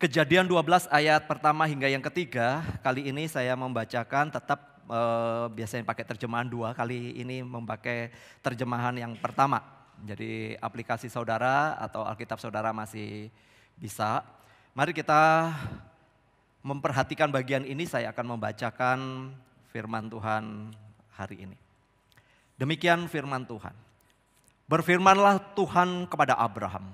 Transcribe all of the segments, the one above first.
Kejadian 12 ayat pertama hingga yang ketiga, kali ini saya membacakan tetap biasanya pakai terjemahan 2, kali ini memakai terjemahan yang pertama. Jadi aplikasi saudara atau Alkitab saudara masih bisa. Mari kita memperhatikan bagian ini, saya akan membacakan firman Tuhan hari ini. Demikian firman Tuhan. Berfirmanlah Tuhan kepada Abraham,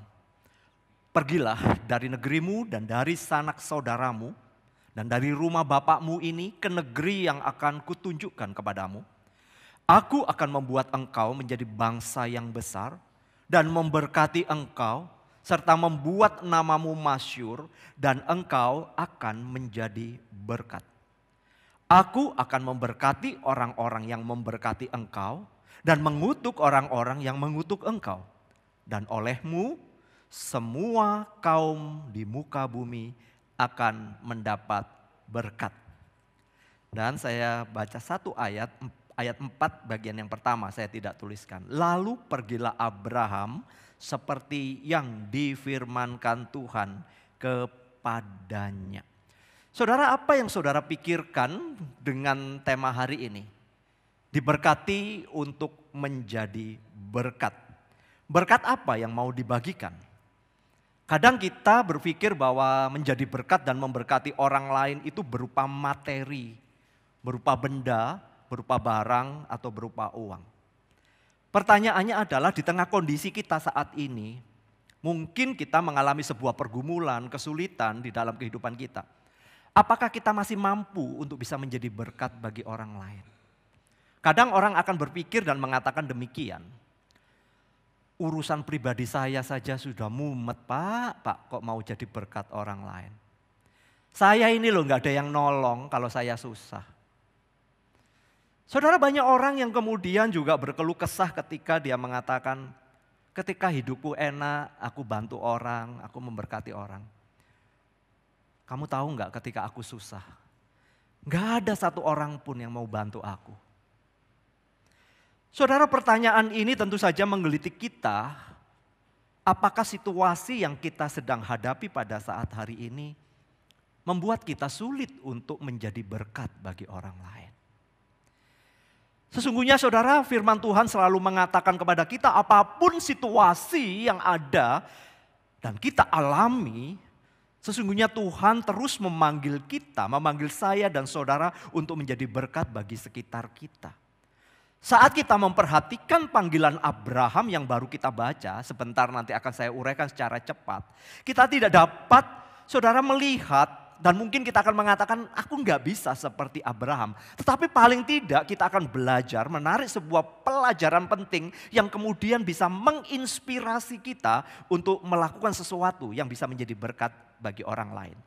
pergilah dari negerimu dan dari sanak saudaramu dan dari rumah bapakmu ini ke negeri yang akan kutunjukkan kepadamu. Aku akan membuat engkau menjadi bangsa yang besar dan memberkati engkau serta membuat namamu masyhur dan engkau akan menjadi berkat. Aku akan memberkati orang-orang yang memberkati engkau dan mengutuk orang-orang yang mengutuk engkau. Dan olehmu semua kaum di muka bumi akan mendapat berkat. Dan saya baca satu ayat 4 bagian yang pertama saya tidak tuliskan. Lalu pergilah Abraham seperti yang difirmankan Tuhan kepadanya. Saudara, apa yang saudara pikirkan dengan tema hari ini? Diberkati untuk menjadi berkat. Berkat apa yang mau dibagikan? Kadang kita berpikir bahwa menjadi berkat dan memberkati orang lain itu berupa materi, berupa benda, berupa barang, atau berupa uang. Pertanyaannya adalah di tengah kondisi kita saat ini, mungkin kita mengalami sebuah pergumulan, kesulitan di dalam kehidupan kita. Apakah kita masih mampu untuk bisa menjadi berkat bagi orang lain? Kadang orang akan berpikir dan mengatakan demikian. Urusan pribadi saya saja sudah mumet Pak kok mau jadi berkat orang lain. Saya ini loh gak ada yang nolong kalau saya susah. Saudara, banyak orang yang kemudian juga berkeluh kesah ketika dia mengatakan, ketika hidupku enak, aku bantu orang, aku memberkati orang. Kamu tahu gak ketika aku susah, gak ada satu orang pun yang mau bantu aku. Saudara, pertanyaan ini tentu saja menggelitik kita. Apakah situasi yang kita sedang hadapi pada saat hari ini membuat kita sulit untuk menjadi berkat bagi orang lain? Sesungguhnya saudara, firman Tuhan selalu mengatakan kepada kita apapun situasi yang ada dan kita alami, sesungguhnya Tuhan terus memanggil kita, memanggil saya dan saudara untuk menjadi berkat bagi sekitar kita. Saat kita memperhatikan panggilan Abraham yang baru kita baca, sebentar nanti akan saya uraikan secara cepat. Kita tidak dapat saudara melihat dan mungkin kita akan mengatakan aku nggak bisa seperti Abraham. Tetapi paling tidak kita akan belajar menarik sebuah pelajaran penting yang kemudian bisa menginspirasi kita untuk melakukan sesuatu yang bisa menjadi berkat bagi orang lain.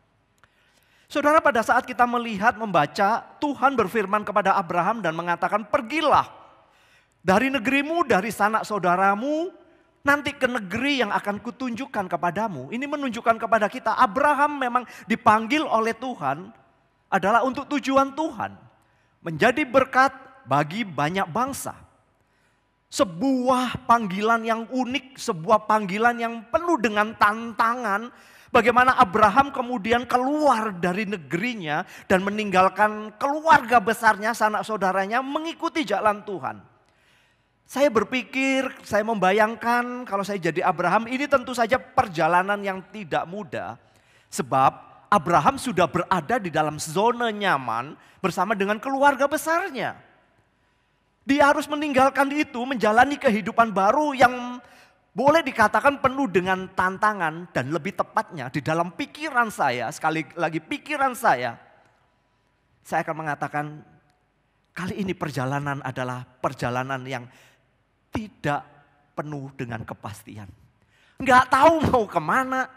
Saudara, pada saat kita melihat, membaca, Tuhan berfirman kepada Abraham dan mengatakan pergilah dari negerimu, dari sanak saudaramu, nanti ke negeri yang akan kutunjukkan kepadamu. Ini menunjukkan kepada kita Abraham memang dipanggil oleh Tuhan adalah untuk tujuan Tuhan. Menjadi berkat bagi banyak bangsa. Sebuah panggilan yang unik, sebuah panggilan yang penuh dengan tantangan. Bagaimana Abraham kemudian keluar dari negerinya dan meninggalkan keluarga besarnya, sanak saudaranya mengikuti jalan Tuhan. Saya berpikir, saya membayangkan kalau saya jadi Abraham, ini tentu saja perjalanan yang tidak mudah. Sebab Abraham sudah berada di dalam zona nyaman bersama dengan keluarga besarnya. Dia harus meninggalkan itu, menjalani kehidupan baru yang boleh dikatakan penuh dengan tantangan dan lebih tepatnya di dalam pikiran saya, sekali lagi pikiran saya akan mengatakan kali ini perjalanan adalah perjalanan yang tidak penuh dengan kepastian. Nggak tahu mau kemana,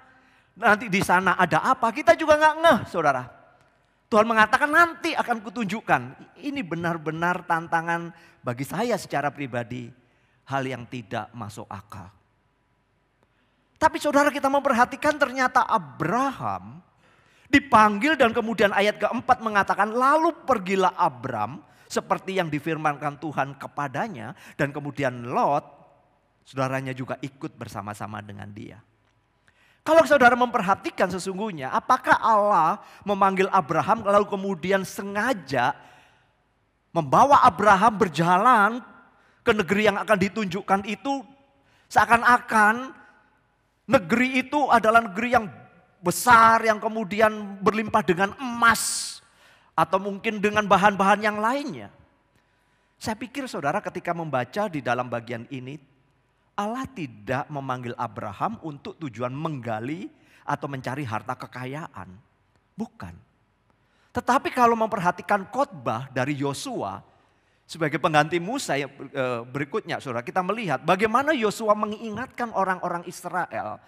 nanti di sana ada apa, kita juga nggak ngeh saudara. Tuhan mengatakan nanti akan kutunjukkan. Ini benar-benar tantangan bagi saya secara pribadi, hal yang tidak masuk akal. Tapi saudara, kita memperhatikan ternyata Abraham dipanggil dan kemudian ayat keempat mengatakan lalu pergilah Abram seperti yang difirmankan Tuhan kepadanya. Dan kemudian Lot, saudaranya juga ikut bersama-sama dengan dia. Kalau saudara memperhatikan sesungguhnya, apakah Allah memanggil Abraham lalu kemudian sengaja membawa Abraham berjalan ke negeri yang akan ditunjukkan itu, seakan-akan negeri itu adalah negeri yang besar, yang kemudian berlimpah dengan emas atau mungkin dengan bahan-bahan yang lainnya. Saya pikir saudara ketika membaca di dalam bagian ini, Allah tidak memanggil Abraham untuk tujuan menggali atau mencari harta kekayaan. Bukan. Tetapi kalau memperhatikan khotbah dari Yosua sebagai pengganti Musa yang berikutnya, saudara, kita melihat bagaimana Yosua mengingatkan orang-orang Israel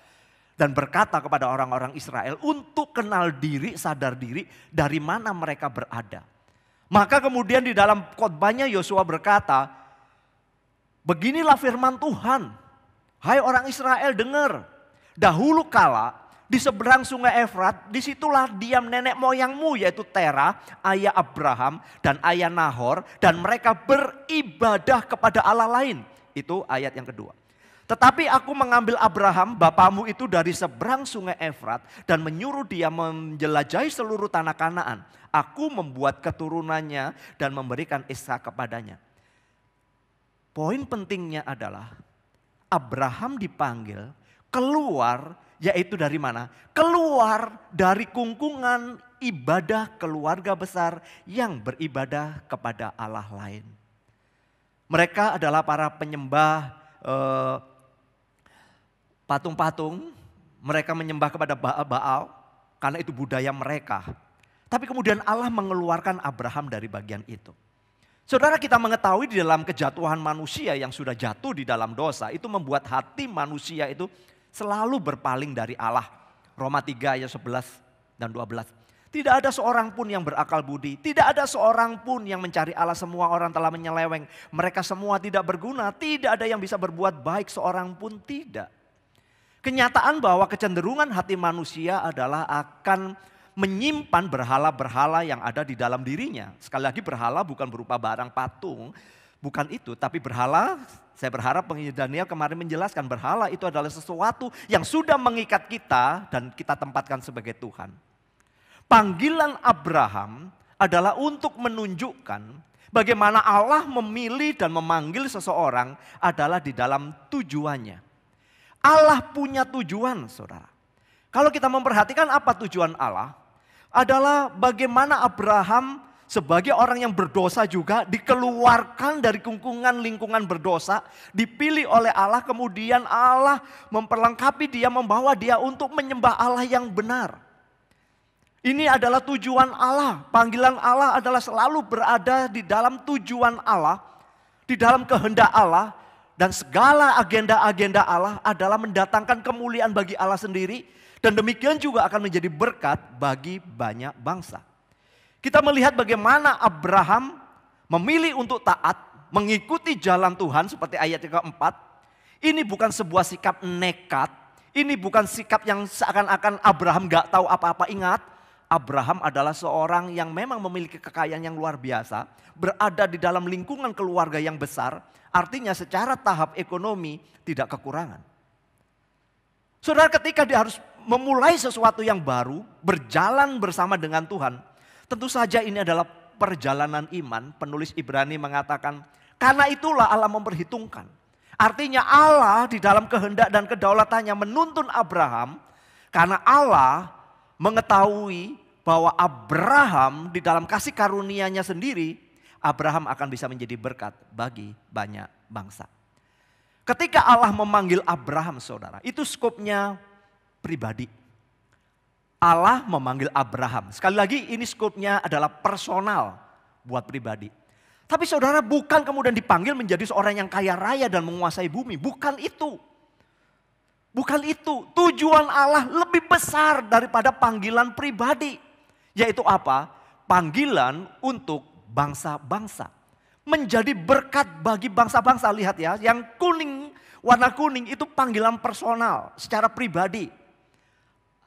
dan berkata kepada orang-orang Israel untuk kenal diri, sadar diri dari mana mereka berada. Maka kemudian di dalam khotbahnya Yosua berkata, beginilah firman Tuhan, hai orang Israel dengar, dahulu kala di seberang sungai Efrat, disitulah diam nenek moyangmu yaitu Terah, ayah Abraham dan ayah Nahor, dan mereka beribadah kepada Allah lain. Itu ayat yang kedua. Tetapi aku mengambil Abraham bapamu itu dari seberang sungai Efrat dan menyuruh dia menjelajahi seluruh tanah Kanaan. Aku membuat keturunannya dan memberikan Ishak kepadanya. Poin pentingnya adalah Abraham dipanggil keluar, yaitu dari mana? Keluar dari kungkungan ibadah keluarga besar yang beribadah kepada Allah lain. Mereka adalah para penyembah patung-patung, mereka menyembah kepada Baal karena itu budaya mereka. Tapi kemudian Allah mengeluarkan Abraham dari bagian itu. Saudara, kita mengetahui di dalam kejatuhan manusia yang sudah jatuh di dalam dosa, itu membuat hati manusia itu selalu berpaling dari Allah. Roma 3 ayat 11 dan 12. Tidak ada seorang pun yang berakal budi, tidak ada seorang pun yang mencari Allah, semua orang telah menyeleweng. Mereka semua tidak berguna, tidak ada yang bisa berbuat baik, seorang pun tidak. Kenyataan bahwa kecenderungan hati manusia adalah akan menyimpan berhala-berhala yang ada di dalam dirinya. Sekali lagi, berhala bukan berupa barang patung, bukan itu. Tapi berhala, saya berharap penginjil Daniel kemarin menjelaskan, berhala itu adalah sesuatu yang sudah mengikat kita dan kita tempatkan sebagai Tuhan. Panggilan Abraham adalah untuk menunjukkan bagaimana Allah memilih dan memanggil seseorang adalah di dalam tujuannya. Allah punya tujuan, saudara. Kalau kita memperhatikan apa tujuan Allah, adalah bagaimana Abraham sebagai orang yang berdosa juga dikeluarkan dari kungkungan lingkungan berdosa, dipilih oleh Allah, kemudian Allah memperlengkapi dia, membawa dia untuk menyembah Allah yang benar. Ini adalah tujuan Allah, panggilan Allah adalah selalu berada di dalam tujuan Allah, di dalam kehendak Allah, dan segala agenda-agenda Allah adalah mendatangkan kemuliaan bagi Allah sendiri, dan demikian juga akan menjadi berkat bagi banyak bangsa. Kita melihat bagaimana Abraham memilih untuk taat, mengikuti jalan Tuhan seperti ayat yang keempat. Ini bukan sebuah sikap nekat, ini bukan sikap yang seakan-akan Abraham gak tahu apa-apa. Ingat, Abraham adalah seorang yang memang memiliki kekayaan yang luar biasa, berada di dalam lingkungan keluarga yang besar, artinya secara tahap ekonomi tidak kekurangan. Saudara, ketika dia harus memulai sesuatu yang baru, berjalan bersama dengan Tuhan, tentu saja ini adalah perjalanan iman. Penulis Ibrani mengatakan, karena itulah Allah memperhitungkan. Artinya Allah di dalam kehendak dan kedaulatannya menuntun Abraham, karena Allah mengetahui bahwa Abraham di dalam kasih karunia-Nya sendiri, Abraham akan bisa menjadi berkat bagi banyak bangsa. Ketika Allah memanggil Abraham, saudara, itu skopnya pribadi. Allah memanggil Abraham. Sekali lagi, ini skopnya adalah personal buat pribadi. Tapi saudara, bukan kemudian dipanggil menjadi seorang yang kaya raya dan menguasai bumi. Bukan itu. Bukan itu. Tujuan Allah lebih besar daripada panggilan pribadi. Yaitu apa? Panggilan untuk bangsa-bangsa. Menjadi berkat bagi bangsa-bangsa. Lihat ya, yang kuning, warna kuning itu panggilan personal secara pribadi.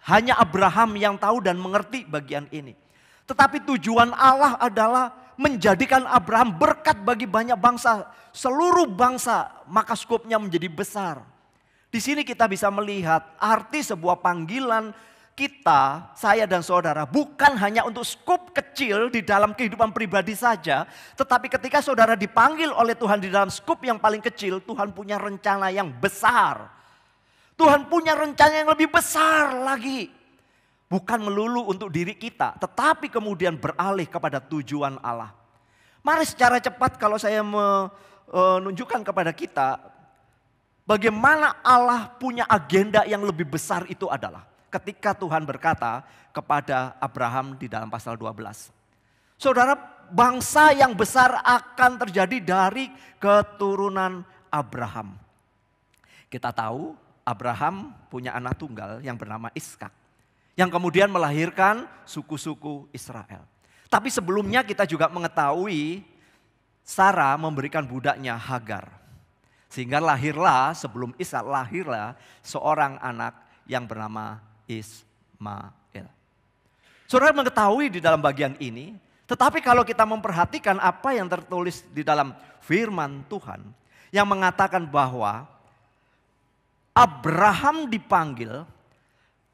Hanya Abraham yang tahu dan mengerti bagian ini. Tetapi tujuan Allah adalah menjadikan Abraham berkat bagi banyak bangsa. Seluruh bangsa, maka skopnya menjadi besar. Di sini kita bisa melihat arti sebuah panggilan kita, saya dan saudara, bukan hanya untuk skup kecil di dalam kehidupan pribadi saja. Tetapi ketika saudara dipanggil oleh Tuhan di dalam skup yang paling kecil, Tuhan punya rencana yang besar. Tuhan punya rencana yang lebih besar lagi. Bukan melulu untuk diri kita, tetapi kemudian beralih kepada tujuan Allah. Mari secara cepat kalau saya menunjukkan kepada kita, bagaimana Allah punya agenda yang lebih besar itu adalah ketika Tuhan berkata kepada Abraham di dalam pasal 12. Saudara, bangsa yang besar akan terjadi dari keturunan Abraham. Kita tahu Abraham punya anak tunggal yang bernama Ishak, yang kemudian melahirkan suku-suku Israel. Tapi sebelumnya kita juga mengetahui Sarah memberikan budaknya Hagar. Sehingga lahirlah, sebelum Ishak lahirlah seorang anak yang bernama Ismail. Saudara mengetahui di dalam bagian ini, tetapi kalau kita memperhatikan apa yang tertulis di dalam firman Tuhan yang mengatakan bahwa Abraham dipanggil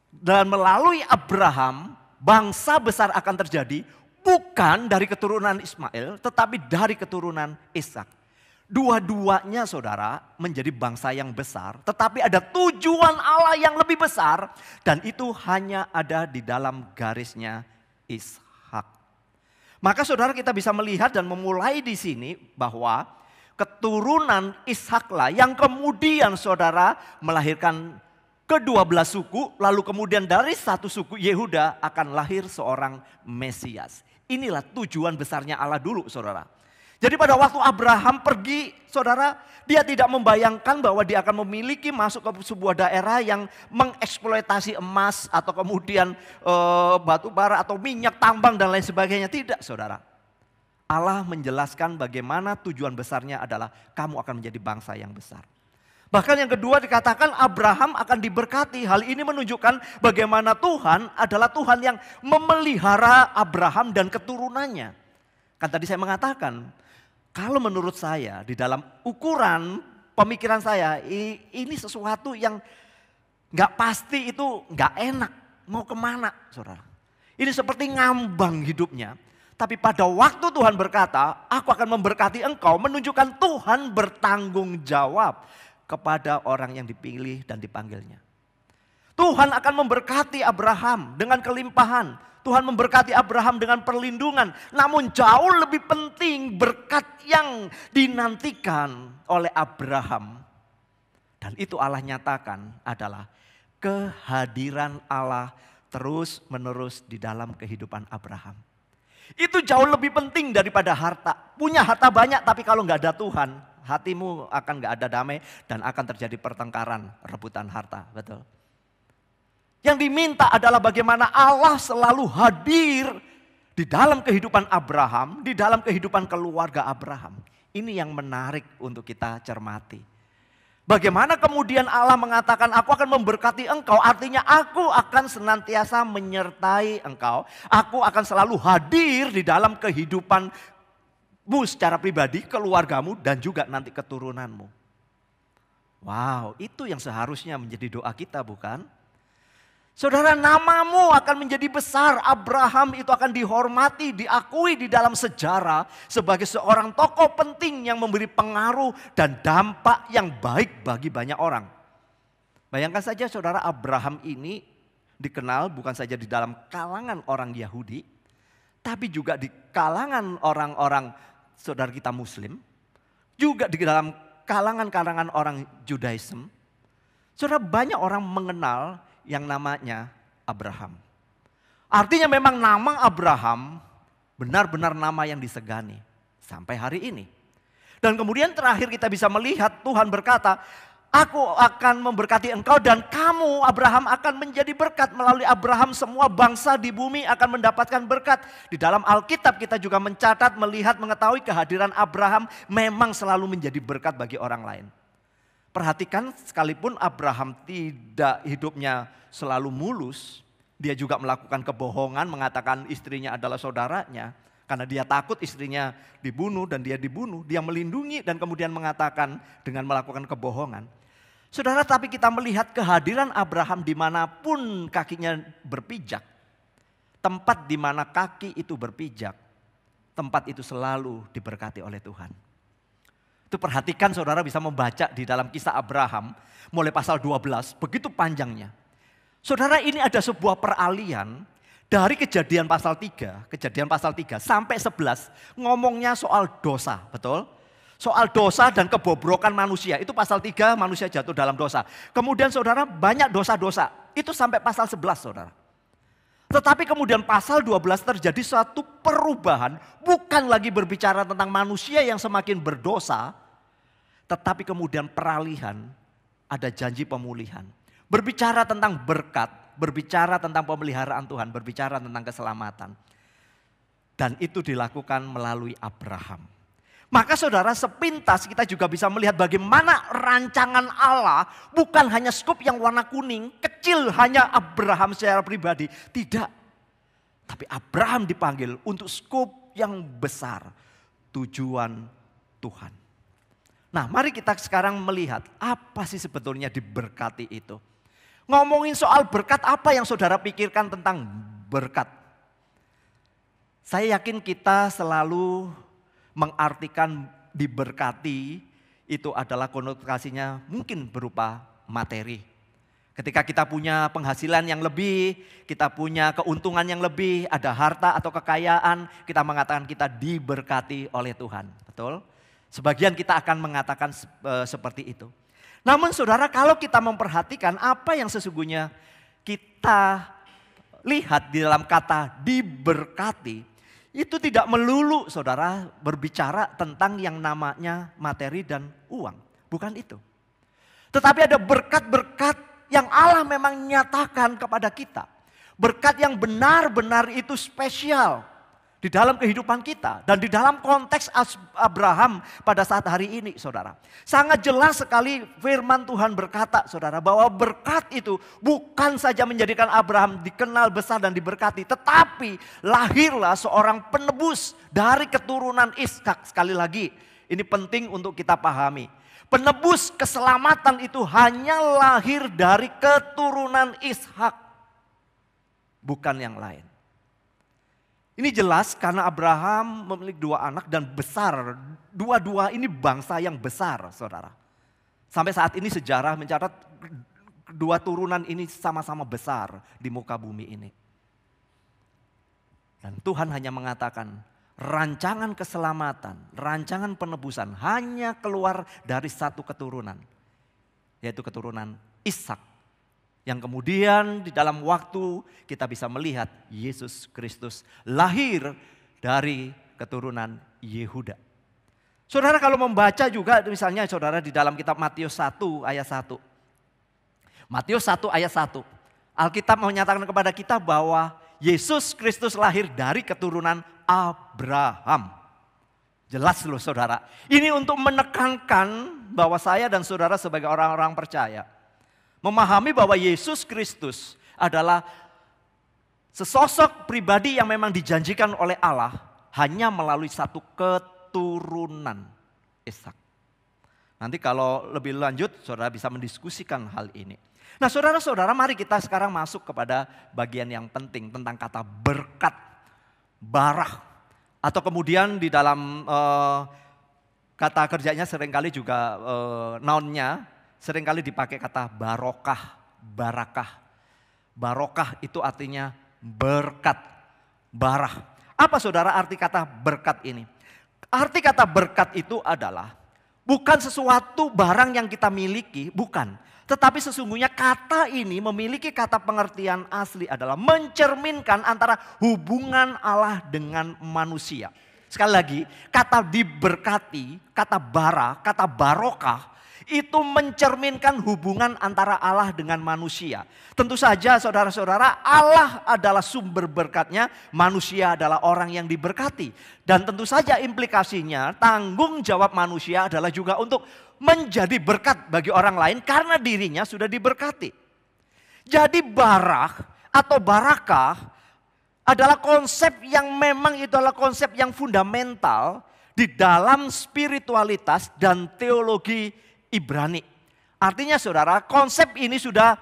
dan melalui Abraham bangsa besar akan terjadi bukan dari keturunan Ismail tetapi dari keturunan Ishak. Dua-duanya saudara menjadi bangsa yang besar, tetapi ada tujuan Allah yang lebih besar dan itu hanya ada di dalam garisnya Ishak. Maka saudara kita bisa melihat dan memulai di sini bahwa keturunan Ishaklah yang kemudian saudara melahirkan ke-12 suku, lalu kemudian dari satu suku Yehuda akan lahir seorang Mesias. Inilah tujuan besarnya Allah dulu saudara. Jadi pada waktu Abraham pergi, saudara, dia tidak membayangkan bahwa dia akan memiliki masuk ke sebuah daerah yang mengeksploitasi emas atau kemudian batu bara atau minyak tambang dan lain sebagainya. Tidak, saudara. Allah menjelaskan bagaimana tujuan besarnya adalah kamu akan menjadi bangsa yang besar. Bahkan yang kedua dikatakan Abraham akan diberkati. Hal ini menunjukkan bagaimana Tuhan adalah Tuhan yang memelihara Abraham dan keturunannya. Kan tadi saya mengatakan, kalau menurut saya di dalam ukuran pemikiran saya ini sesuatu yang gak pasti, itu gak enak. Mau kemana saudara? Ini seperti ngambang hidupnya. Tapi pada waktu Tuhan berkata, aku akan memberkati engkau, menunjukkan Tuhan bertanggung jawab kepada orang yang dipilih dan dipanggilnya. Tuhan akan memberkati Abraham dengan kelimpahan. Tuhan memberkati Abraham dengan perlindungan. Namun jauh lebih penting berkat yang dinantikan oleh Abraham. Dan itu Allah nyatakan adalah kehadiran Allah terus menerus di dalam kehidupan Abraham. Itu jauh lebih penting daripada harta. Punya harta banyak tapi kalau gak ada Tuhan, hatimu akan gak ada damai dan akan terjadi pertengkaran, rebutan harta. Betul. Yang diminta adalah bagaimana Allah selalu hadir di dalam kehidupan Abraham, di dalam kehidupan keluarga Abraham. Ini yang menarik untuk kita cermati. Bagaimana kemudian Allah mengatakan aku akan memberkati engkau, artinya aku akan senantiasa menyertai engkau. Aku akan selalu hadir di dalam kehidupanmu secara pribadi, keluargamu dan juga nanti keturunanmu. Wow, itu yang seharusnya menjadi doa kita, bukan? Saudara, namamu akan menjadi besar. Abraham itu akan dihormati, diakui di dalam sejarah sebagai seorang tokoh penting yang memberi pengaruh dan dampak yang baik bagi banyak orang. Bayangkan saja saudara, Abraham ini dikenal bukan saja di dalam kalangan orang Yahudi, tapi juga di kalangan orang-orang saudara kita Muslim, juga di dalam kalangan-kalangan orang Judaism. Saudara, banyak orang mengenal yang namanya Abraham. Artinya memang nama Abraham benar-benar nama yang disegani sampai hari ini. Dan kemudian terakhir kita bisa melihat Tuhan berkata, aku akan memberkati engkau dan kamu Abraham akan menjadi berkat. Melalui Abraham semua bangsa di bumi akan mendapatkan berkat. Di dalam Alkitab kita juga mencatat, melihat, mengetahui kehadiran Abraham memang selalu menjadi berkat bagi orang lain. Perhatikan, sekalipun Abraham tidak hidupnya selalu mulus, dia juga melakukan kebohongan, mengatakan istrinya adalah saudaranya. Karena dia takut istrinya dibunuh dan dia dibunuh, dia melindungi dan kemudian mengatakan dengan melakukan kebohongan. Saudara, tapi kita melihat kehadiran Abraham dimanapun kakinya berpijak. Tempat di mana kaki itu berpijak, tempat itu selalu diberkati oleh Tuhan. Itu perhatikan, saudara bisa membaca di dalam kisah Abraham mulai pasal 12, begitu panjangnya. Saudara, ini ada sebuah peralihan dari kejadian pasal 3 sampai 11 ngomongnya soal dosa, betul? Soal dosa dan kebobrokan manusia, itu pasal 3 manusia jatuh dalam dosa. Kemudian saudara banyak dosa-dosa, itu sampai pasal 11 saudara. Tetapi kemudian pasal 12 terjadi suatu perubahan, bukan lagi berbicara tentang manusia yang semakin berdosa, tetapi kemudian peralihan, ada janji pemulihan. Berbicara tentang berkat, berbicara tentang pemeliharaan Tuhan, berbicara tentang keselamatan. Dan itu dilakukan melalui Abraham. Maka saudara, sepintas kita juga bisa melihat bagaimana rancangan Allah bukan hanya skup yang warna kuning, kecil hanya Abraham secara pribadi. Tidak. Tapi Abraham dipanggil untuk skup yang besar, tujuan Tuhan. Nah, mari kita sekarang melihat apa sih sebetulnya diberkati itu. Ngomongin soal berkat, apa yang saudara pikirkan tentang berkat? Saya yakin kita selalu mengartikan diberkati itu adalah konotasinya mungkin berupa materi. Ketika kita punya penghasilan yang lebih, kita punya keuntungan yang lebih, ada harta atau kekayaan, kita mengatakan kita diberkati oleh Tuhan. Betul? Sebagian kita akan mengatakan seperti itu. Namun saudara, kalau kita memperhatikan apa yang sesungguhnya kita lihat di dalam kata diberkati, itu tidak melulu saudara berbicara tentang yang namanya materi dan uang. Bukan itu. Tetapi ada berkat-berkat yang Allah memang nyatakan kepada kita. Berkat yang benar-benar itu spesial di dalam kehidupan kita. Dan di dalam konteks Abraham pada saat hari ini saudara. Sangat jelas sekali firman Tuhan berkata saudara, bahwa berkat itu bukan saja menjadikan Abraham dikenal besar dan diberkati. Tetapi lahirlah seorang penebus dari keturunan Ishak. Sekali lagi ini penting untuk kita pahami. Penebus keselamatan itu hanya lahir dari keturunan Ishak. Bukan yang lain. Ini jelas karena Abraham memiliki 2 anak dan besar. Dua-dua ini bangsa yang besar saudara. Sampai saat ini sejarah mencatat 2 turunan ini sama-sama besar di muka bumi ini. Dan Tuhan hanya mengatakan rancangan keselamatan, rancangan penebusan hanya keluar dari satu keturunan. Yaitu keturunan Ishak. Yang kemudian di dalam waktu kita bisa melihat Yesus Kristus lahir dari keturunan Yehuda. Saudara kalau membaca juga misalnya saudara di dalam kitab Matius 1 ayat 1. Matius 1 ayat 1. Alkitab menyatakan kepada kita bahwa Yesus Kristus lahir dari keturunan Abraham. Jelas loh saudara. Ini untuk menekankan bahwa saya dan saudara sebagai orang-orang percaya memahami bahwa Yesus Kristus adalah sesosok pribadi yang memang dijanjikan oleh Allah hanya melalui satu keturunan Ishak. Nanti kalau lebih lanjut saudara bisa mendiskusikan hal ini. Nah saudara-saudara mari kita sekarang masuk kepada bagian yang penting tentang kata berkat, barah. Atau kemudian di dalam kata kerjanya seringkali juga nounnya seringkali dipakai kata barokah, barakah. Barokah itu artinya berkat, barah. Apa saudara arti kata berkat ini? Arti kata berkat itu adalah bukan sesuatu barang yang kita miliki, bukan. Tetapi sesungguhnya kata ini memiliki kata pengertian asli adalah mencerminkan antara hubungan Allah dengan manusia. Sekali lagi, kata diberkati, kata bara, kata barokah, itu mencerminkan hubungan antara Allah dengan manusia. Tentu saja saudara-saudara, Allah adalah sumber berkatnya, manusia adalah orang yang diberkati. Dan tentu saja implikasinya tanggung jawab manusia adalah juga untuk menjadi berkat bagi orang lain karena dirinya sudah diberkati. Jadi barah atau barakah adalah konsep yang memang itu adalah konsep yang fundamental di dalam spiritualitas dan teologi Ibrani. Artinya saudara, konsep ini sudah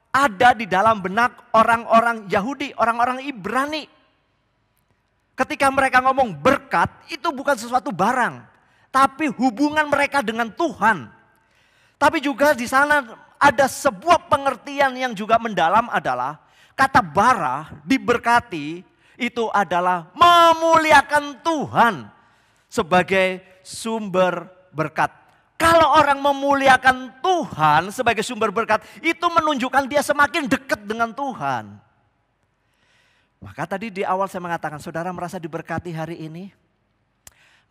ada di dalam benak orang-orang Yahudi, orang-orang Ibrani. Ketika mereka ngomong berkat, itu bukan sesuatu barang, tapi hubungan mereka dengan Tuhan. Tapi juga di sana ada sebuah pengertian yang juga mendalam adalah kata bara, diberkati, itu adalah memuliakan Tuhan sebagai sumber berkat. Kalau orang memuliakan Tuhan sebagai sumber berkat, itu menunjukkan dia semakin dekat dengan Tuhan. Maka tadi di awal saya mengatakan, saudara merasa diberkati hari ini?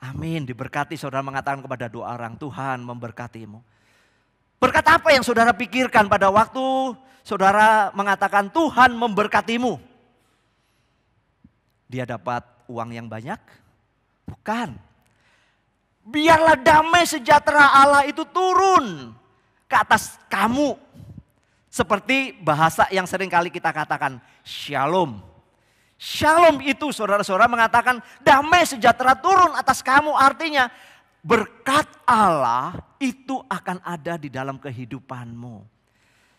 Amin, diberkati. Saudara mengatakan kepada dua orang, Tuhan memberkatimu. Berkat apa yang saudara pikirkan pada waktu saudara mengatakan Tuhan memberkatimu? Dia dapat uang yang banyak? Bukan. Biarlah damai sejahtera Allah itu turun ke atas kamu. Seperti bahasa yang sering kali kita katakan, shalom. Shalom itu saudara-saudara mengatakan damai sejahtera turun atas kamu. Artinya berkat Allah itu akan ada di dalam kehidupanmu.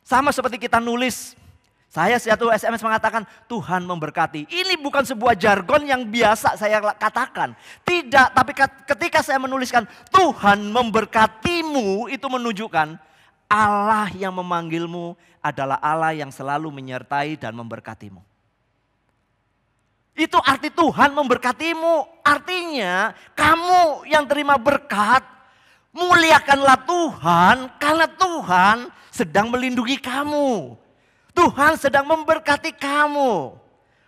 Sama seperti kita nulis. Saya satu SMS mengatakan Tuhan memberkati. Ini bukan sebuah jargon yang biasa saya katakan. Tidak, tapi ketika saya menuliskan Tuhan memberkatimu, itu menunjukkan Allah yang memanggilmu adalah Allah yang selalu menyertai dan memberkatimu. Itu arti Tuhan memberkatimu. Artinya kamu yang terima berkat, muliakanlah Tuhan karena Tuhan sedang melindungi kamu. Tuhan sedang memberkati kamu.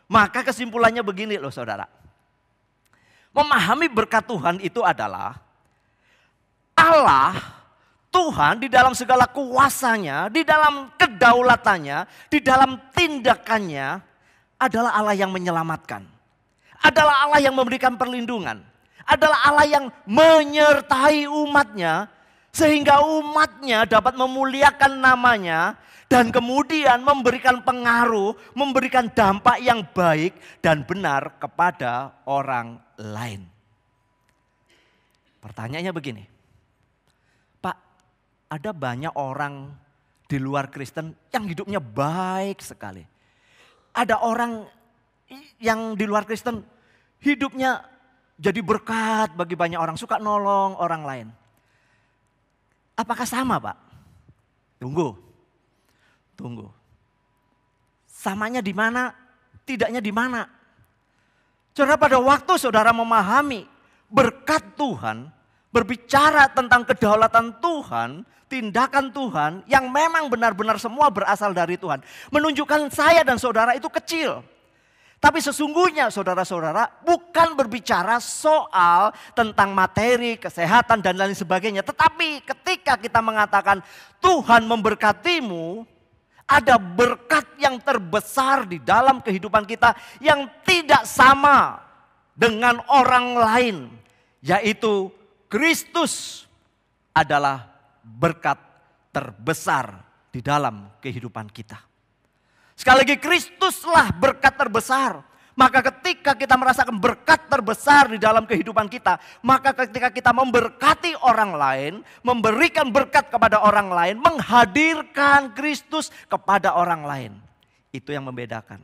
Maka kesimpulannya begini loh saudara. Memahami berkat Tuhan itu adalah Allah, Tuhan di dalam segala kuasanya, di dalam kedaulatannya, di dalam tindakannya, adalah Allah yang menyelamatkan. Adalah Allah yang memberikan perlindungan. Adalah Allah yang menyertai umatnya. Sehingga umatnya dapat memuliakan namanya. Dan kemudian memberikan pengaruh, memberikan dampak yang baik dan benar kepada orang lain. Pertanyaannya begini. Pak, ada banyak orang di luar Kristen yang hidupnya baik sekali. Ada orang yang di luar Kristen hidupnya jadi berkat bagi banyak orang, suka nolong orang lain. Apakah sama Pak? Tunggu. Samanya di mana? Tidaknya di mana? Saudara, pada waktu saudara memahami berkat Tuhan, berbicara tentang kedaulatan Tuhan, tindakan Tuhan yang memang benar-benar semua berasal dari Tuhan. Menunjukkan saya dan saudara itu kecil. Tapi sesungguhnya saudara-saudara bukan berbicara soal tentang materi, kesehatan dan lain sebagainya. Tetapi ketika kita mengatakan Tuhan memberkatimu, ada berkat yang terbesar di dalam kehidupan kita yang tidak sama dengan orang lain. Yaitu Kristus adalah berkat terbesar di dalam kehidupan kita. Sekali lagi Kristuslah berkat terbesar. Maka ketika kita merasakan berkat terbesar di dalam kehidupan kita, maka ketika kita memberkati orang lain, memberikan berkat kepada orang lain, menghadirkan Kristus kepada orang lain. Itu yang membedakan.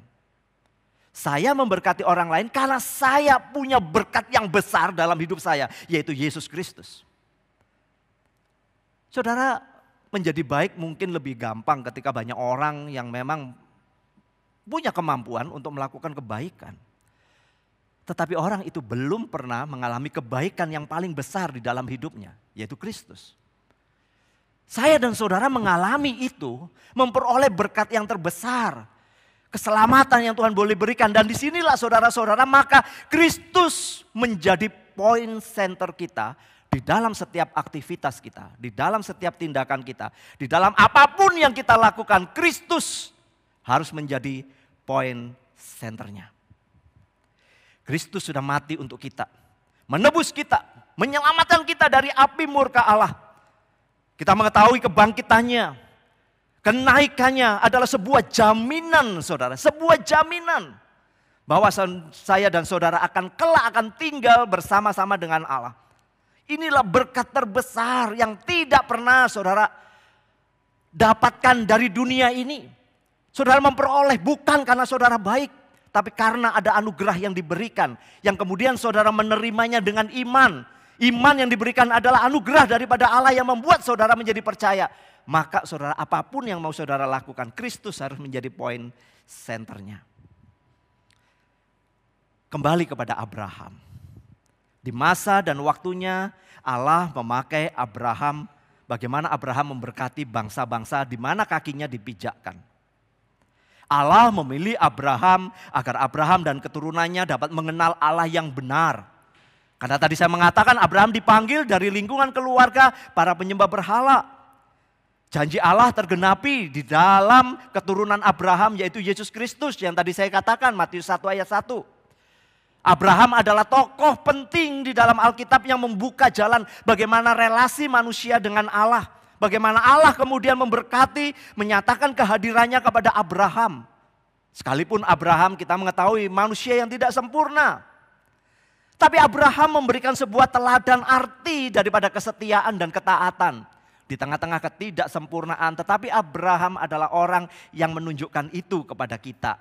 Saya memberkati orang lain karena saya punya berkat yang besar dalam hidup saya, yaitu Yesus Kristus. Saudara, menjadi baik mungkin lebih gampang ketika banyak orang yang memang punya kemampuan untuk melakukan kebaikan. Tetapi orang itu belum pernah mengalami kebaikan yang paling besar di dalam hidupnya, yaitu Kristus. Saya dan saudara mengalami itu, memperoleh berkat yang terbesar. Keselamatan yang Tuhan boleh berikan. Dan disinilah saudara-saudara, maka Kristus menjadi poin center kita di dalam setiap aktivitas kita, di dalam setiap tindakan kita, di dalam apapun yang kita lakukan, Kristus harus menjadi poin senternya. Kristus sudah mati untuk kita, menebus kita, menyelamatkan kita dari api murka Allah. Kita mengetahui kebangkitannya, kenaikannya adalah sebuah jaminan saudara, sebuah jaminan bahwa saya dan saudara kelak akan tinggal bersama-sama dengan Allah. Inilah berkat terbesar yang tidak pernah saudara dapatkan dari dunia ini. Saudara memperoleh bukan karena saudara baik, tapi karena ada anugerah yang diberikan. Yang kemudian saudara menerimanya dengan iman. Iman yang diberikan adalah anugerah daripada Allah yang membuat saudara menjadi percaya. Maka saudara, apapun yang mau saudara lakukan, Kristus harus menjadi poin senternya. Kembali kepada Abraham. Di masa dan waktunya Allah memakai Abraham. Bagaimana Abraham memberkati bangsa-bangsa di mana kakinya dipijakkan. Allah memilih Abraham agar Abraham dan keturunannya dapat mengenal Allah yang benar. Karena tadi saya mengatakan Abraham dipanggil dari lingkungan keluarga para penyembah berhala. Janji Allah tergenapi di dalam keturunan Abraham, yaitu Yesus Kristus yang tadi saya katakan, Matius 1 ayat 1. Abraham adalah tokoh penting di dalam Alkitab yang membuka jalan bagaimana relasi manusia dengan Allah. Bagaimana Allah kemudian memberkati, menyatakan kehadirannya kepada Abraham. Sekalipun Abraham kita mengetahui manusia yang tidak sempurna. Tapi Abraham memberikan sebuah teladan arti daripada kesetiaan dan ketaatan. Di tengah-tengah ketidaksempurnaan, tetapi Abraham adalah orang yang menunjukkan itu kepada kita.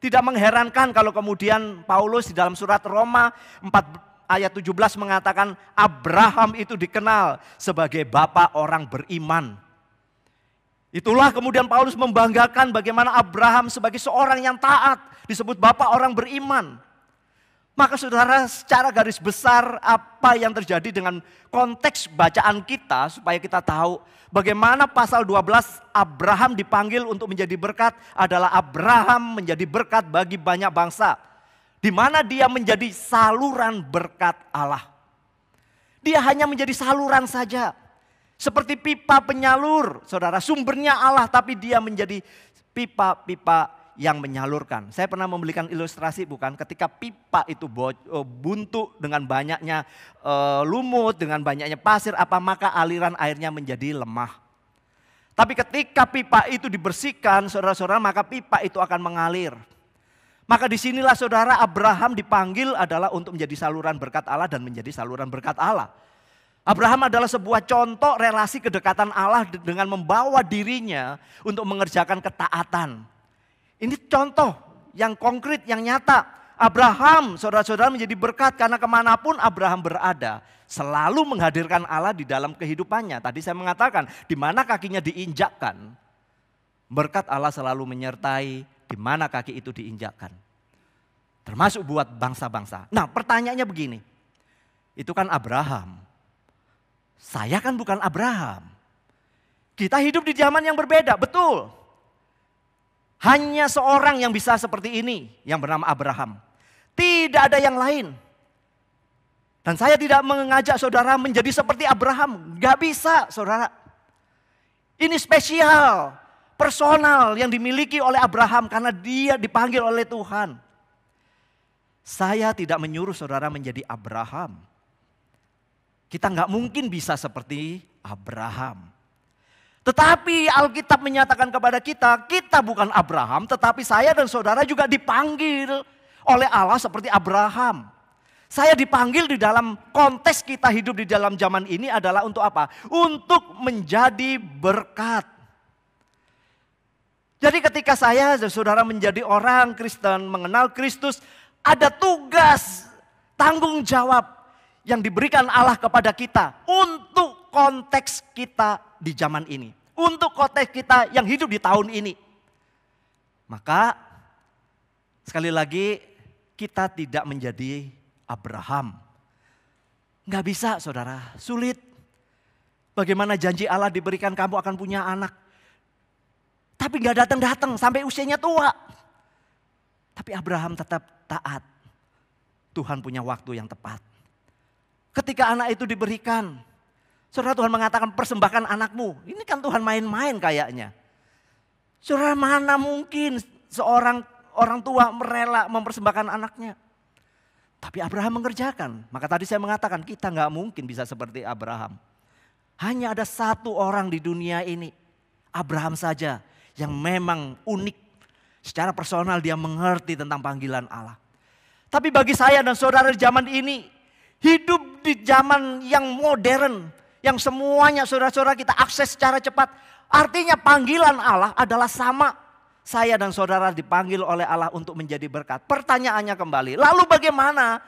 Tidak mengherankan kalau kemudian Paulus di dalam surat Roma 4 ayat 17 mengatakan Abraham itu dikenal sebagai bapa orang beriman. Itulah kemudian Paulus membanggakan bagaimana Abraham sebagai seorang yang taat disebut bapa orang beriman. Maka saudara, secara garis besar apa yang terjadi dengan konteks bacaan kita supaya kita tahu bagaimana pasal 12 Abraham dipanggil untuk menjadi berkat adalah Abraham menjadi berkat bagi banyak bangsa. Di mana dia menjadi saluran berkat Allah. Dia hanya menjadi saluran saja. Seperti pipa penyalur, saudara, sumbernya Allah tapi dia menjadi pipa-pipa yang menyalurkan. Saya pernah memberikan ilustrasi bukan, ketika pipa itu buntu dengan banyaknya lumut, dengan banyaknya pasir, maka aliran airnya menjadi lemah. Tapi ketika pipa itu dibersihkan, saudara-saudara, maka pipa itu akan mengalir. Maka disinilah saudara Abraham dipanggil adalah untuk menjadi saluran berkat Allah dan menjadi saluran berkat Allah. Abraham adalah sebuah contoh relasi kedekatan Allah dengan membawa dirinya untuk mengerjakan ketaatan. Ini contoh yang konkret, yang nyata. Abraham, saudara-saudara, menjadi berkat karena kemanapun Abraham berada, selalu menghadirkan Allah di dalam kehidupannya. Tadi saya mengatakan, di mana kakinya diinjakkan, berkat Allah selalu menyertai di mana kaki itu diinjakkan. Termasuk buat bangsa-bangsa. Nah, pertanyaannya begini, itu kan Abraham. Saya kan bukan Abraham. Kita hidup di zaman yang berbeda, betul. Hanya seorang yang bisa seperti ini yang bernama Abraham. Tidak ada yang lain. Dan saya tidak mengajak saudara menjadi seperti Abraham. Gak bisa saudara. Ini spesial, personal yang dimiliki oleh Abraham karena dia dipanggil oleh Tuhan. Saya tidak menyuruh saudara menjadi Abraham. Kita gak mungkin bisa seperti Abraham. Tetapi Alkitab menyatakan kepada kita, kita bukan Abraham, tetapi saya dan saudara juga dipanggil oleh Allah seperti Abraham. Saya dipanggil di dalam konteks kita hidup di dalam zaman ini adalah untuk apa? Untuk menjadi berkat. Jadi ketika saya dan saudara menjadi orang Kristen, mengenal Kristus, ada tugas, tanggung jawab yang diberikan Allah kepada kita untuk konteks kita di zaman ini. Untuk konteks kita yang hidup di tahun ini. Maka sekali lagi kita tidak menjadi Abraham. Nggak bisa saudara, sulit. Bagaimana janji Allah diberikan kamu akan punya anak. Tapi nggak datang-datang sampai usianya tua. Tapi Abraham tetap taat. Tuhan punya waktu yang tepat. Ketika anak itu diberikan, saudara, Tuhan mengatakan persembahkan anakmu. Ini kan Tuhan main-main kayaknya. Saudara, mana mungkin seorang orang tua merela mempersembahkan anaknya. Tapi Abraham mengerjakan. Maka tadi saya mengatakan kita nggak mungkin bisa seperti Abraham. Hanya ada satu orang di dunia ini, Abraham saja, yang memang unik. Secara personal dia mengerti tentang panggilan Allah. Tapi bagi saya dan saudara di zaman ini, hidup di zaman yang modern, yang semuanya saudara-saudara kita akses secara cepat. Artinya panggilan Allah adalah sama. Saya dan saudara dipanggil oleh Allah untuk menjadi berkat. Pertanyaannya kembali, lalu bagaimana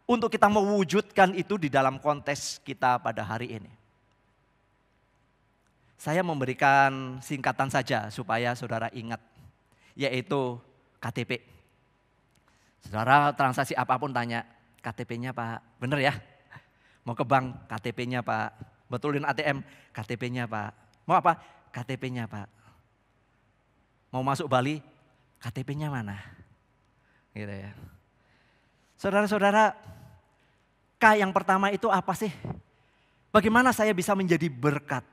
untuk kita mewujudkan itu di dalam konteks kita pada hari ini? Saya memberikan singkatan saja supaya saudara ingat, yaitu KTP. Saudara transaksi apapun tanya, KTP-nya Pak, bener ya? Mau ke bank, KTP-nya Pak. Betulin ATM, KTP-nya Pak. Mau apa? KTP-nya Pak. Mau masuk Bali, KTP-nya mana? Gitu ya. Saudara-saudara, K yang pertama itu apa sih? Bagaimana saya bisa menjadi berkat?